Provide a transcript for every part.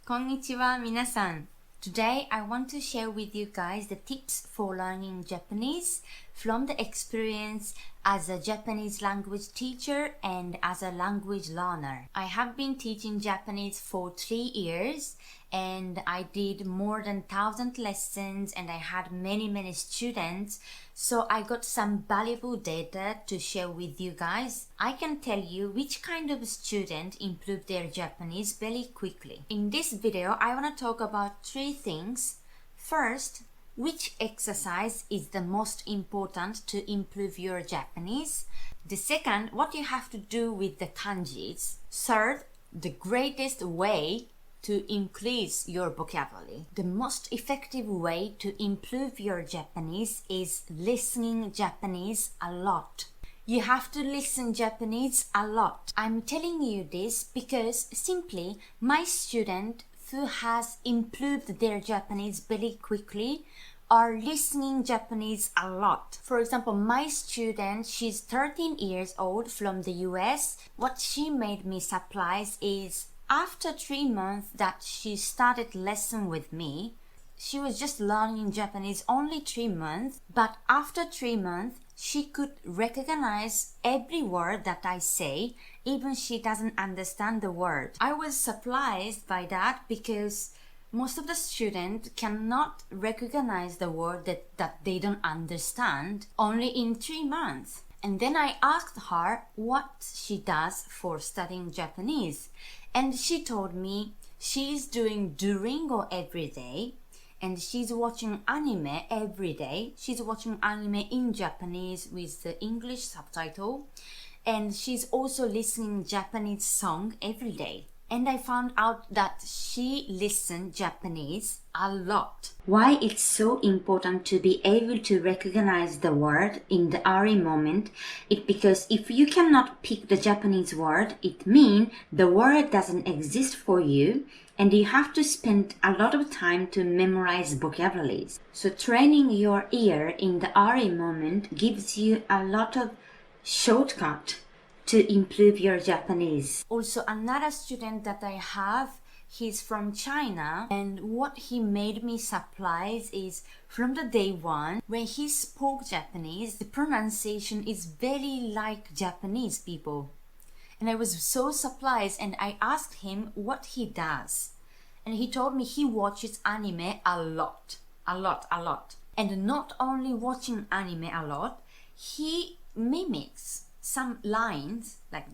Konnichiwa, minasan. Today I want to share with you guys the tips for learning Japanese from the experience as a Japanese language teacher and as a language learner. I have been teaching Japanese for 3 years and I did more than 1,000 lessons and I had many students, so I got some valuable data to share with you guys. I can tell you which kind of student improved their Japanese very quickly. In this video, I want to talk about 3 things. First, which exercise is the most important to improve your Japanese? The second, what you have to do with the kanjis. Third, the greatest way to increase your vocabulary. The most effective way to improve your Japanese is listening Japanese a lot. You have to listen Japanese a lot. I'm telling you this because simply my student who has improved their Japanese very quickly are listening Japanese a lot. For example, my student, she's 13 years old from the US. What she made me surprised is after 3 months that she started lesson with me, she was just learning Japanese only 3 months, but after 3 months, she could recognize every word that I say, even she doesn't understand the word. I was surprised by that because most of the students cannot recognize the word that they don't understand only in 3 months. And then I asked her what she does for studying Japanese. And she told me she's doing Duolingo every day and she's watching anime every day. She's watching anime in Japanese with the English subtitle. And she's also listening Japanese song every day. And I found out that she listened Japanese a lot. Why it's so important to be able to recognize the word in the early moment is because if you cannot pick the Japanese word, it means the word doesn't exist for you and you have to spend a lot of time to memorize vocabularies. So training your ear in the early moment gives you a lot of shortcut to improve your Japanese. Also, another student that I have, he's from China, and what he made me surprised is from the day one, when he spoke Japanese, the pronunciation is very like Japanese people. And I was so surprised and I asked him what he does. And he told me he watches anime a lot. And not only watching anime a lot, he mimics some lines, like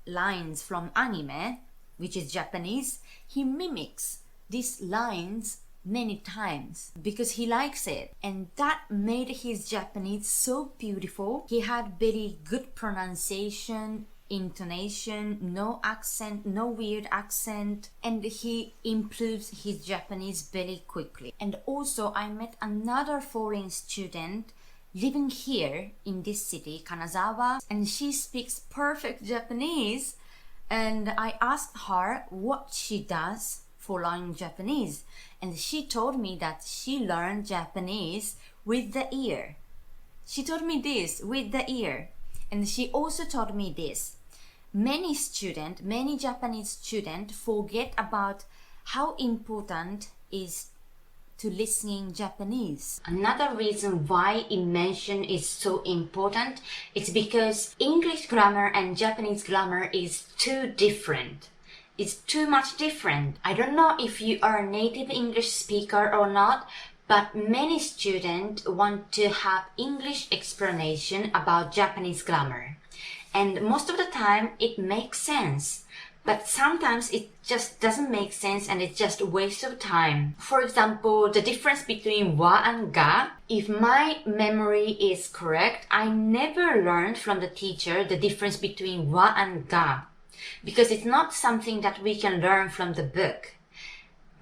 lines from anime, which is Japanese. He mimics these lines many times because he likes it. And that made his Japanese so beautiful. He had very good pronunciation, intonation, no accent, no weird accent, and he improves his Japanese very quickly. And also I met another foreign student living here in this city, Kanazawa, and she speaks perfect Japanese. And I asked her what she does for learning Japanese, and she told me that she learned Japanese with the ear. She told me this, with the ear. And she also told me this. Many Japanese students forget about how important is to listening Japanese. Another reason why immersion is so important is because English grammar and Japanese grammar is too different. It's too much different. I don't know if you are a native English speaker or not, but many students want to have English explanation about Japanese grammar. And most of the time it makes sense. But sometimes it just doesn't make sense and it's just a waste of time. For example, the difference between wa and ga. If my memory is correct, I never learned from the teacher the difference between wa and ga. Because it's not something that we can learn from the book.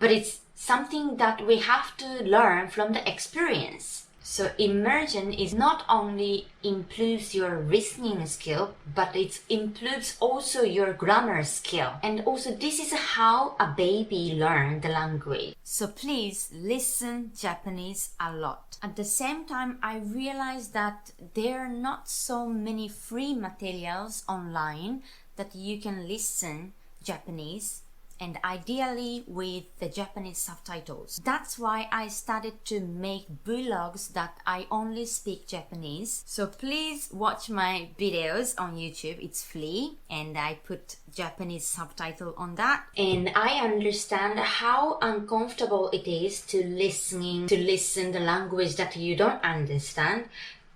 But it's something that we have to learn from the experience. So immersion is not only improves your listening skill, but it improves also your grammar skill. And also this is how a baby learns the language. So please listen Japanese a lot. At the same time, I realized that there are not so many free materials online that you can listen Japanese. and ideally with the Japanese subtitles. That's why I started to make vlogs that I only speak Japanese. So please watch my videos on YouTube. It's free and I put Japanese subtitle on that. And I understand how uncomfortable it is to listen the language that you don't understand.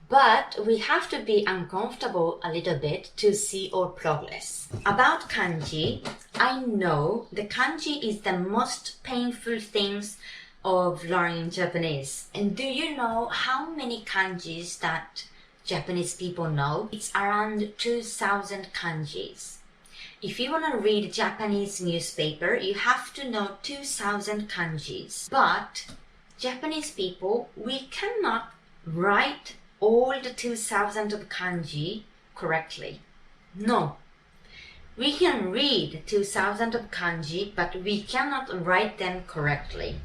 But we have to be uncomfortable a little bit to see our progress. About kanji, I know the kanji is the most painful things of learning Japanese. And do you know how many kanjis that Japanese people know? It's around 2,000 kanjis. If you want to read Japanese newspaper, you have to know 2,000 kanjis. But Japanese people, we cannot write all the 2,000 of kanji correctly. No. We can read 2,000 of kanji, but we cannot write them correctly.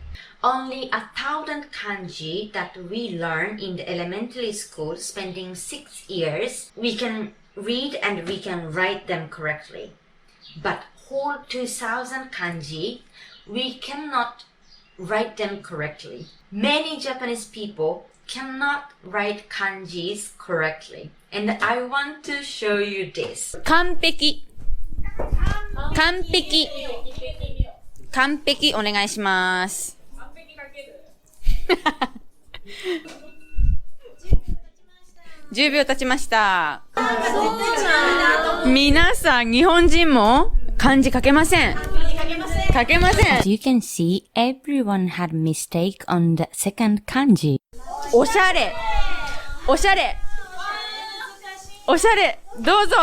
Only 1,000 kanji that we learn in the elementary school, spending 6 years, we can read and we can write them correctly. But whole 2,000 kanji, we cannot write them correctly. Many Japanese people cannot write kanjis correctly. And I want to show you this. 完璧。完璧。完璧お願いします。10秒経ちました。皆さん、日本人も漢字書けません。書けません。As you can see, everyone had mistake on the second kanji. おしゃれ。おしゃれ。おしゃれ。どうぞ。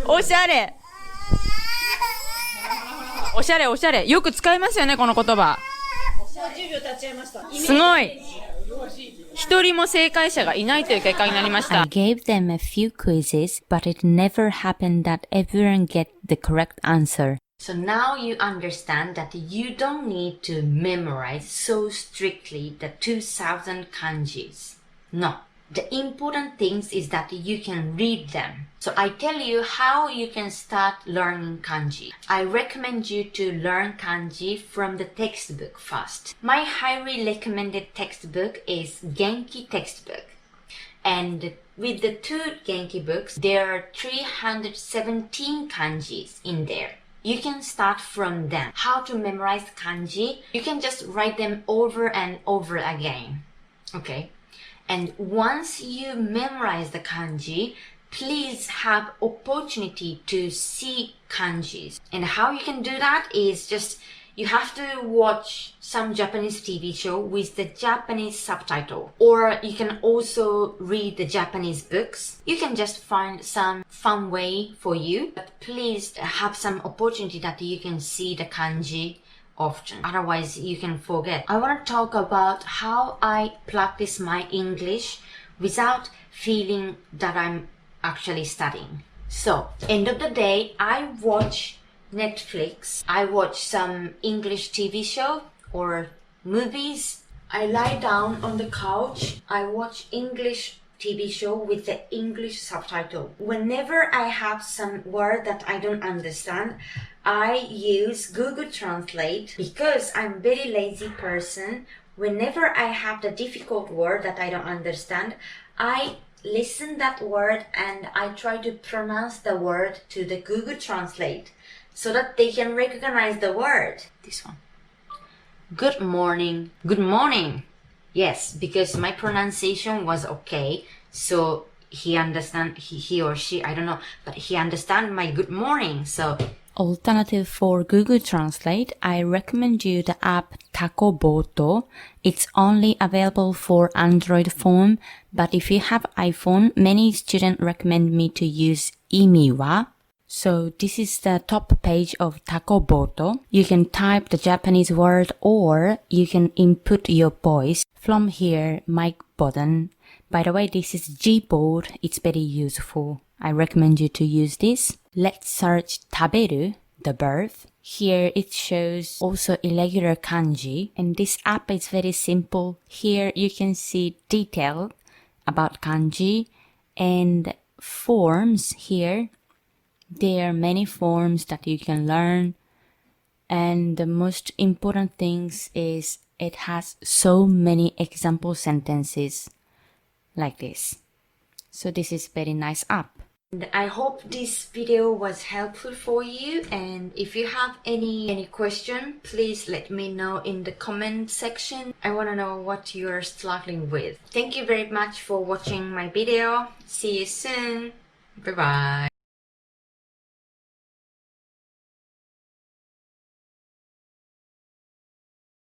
おしゃれ。おしゃれおしゃれ。よく使いますよね、この言葉。すごい。一人も正解者がいないという結果になりました。I gave them a few quizzes, but it never happened that everyone get the correct answer. So now you understand that you don't need to memorize so strictly the 2,000 kanjis. No. The important things is that you can read them. So I tell you how you can start learning kanji. I recommend you to learn kanji from the textbook first. My highly recommended textbook is Genki textbook. And with the two Genki books, there are 317 kanjis in there. You can start from them. How to memorize kanji? You can just write them over and over again. Okay? And once you memorize the kanji, please have opportunity to see kanjis. And how you can do that is just you have to watch some Japanese TV show with the Japanese subtitle. Or you can also read the Japanese books. You can just find some fun way for you. But please have some opportunity that you can see the kanji often. Otherwise, you can forget. I want to talk about how I practice my English without feeling that I'm actually studying. So, end of the day, I watch Netflix. I watch some English TV show or movies. I lie down on the couch. I watch English TV show with the English subtitle. Whenever I have some word that I don't understand, I use Google Translate because I'm a very lazy person. Whenever I have the difficult word that I don't understand, I listen that word and I try to pronounce the word to the Google Translate so that they can recognize the word. This one. Good morning. Good morning. Yes, because my pronunciation was okay. So he or she, I don't know, but he understand my good morning. So alternative for Google Translate, I recommend you the app Takoboto. It's only available for Android phone, but if you have iPhone, many students recommend me to use Imiwa. So this is the top page of Takoboto. You can type the Japanese word or you can input your voice from here, mic button. By the way, this is Gboard. It's very useful. I recommend you to use this. Let's search taberu, the verb. Here it shows also irregular kanji. And this app is very simple. Here you can see detail about kanji and forms here. There are many forms that you can learn, and the most important things is it has so many example sentences like this. So this is very nice app. And I hope this video was helpful for you, and if you have any question, please let me know in the comment section. I want to know what you're struggling with. Thank you very much for watching my video. See you soon. Bye bye.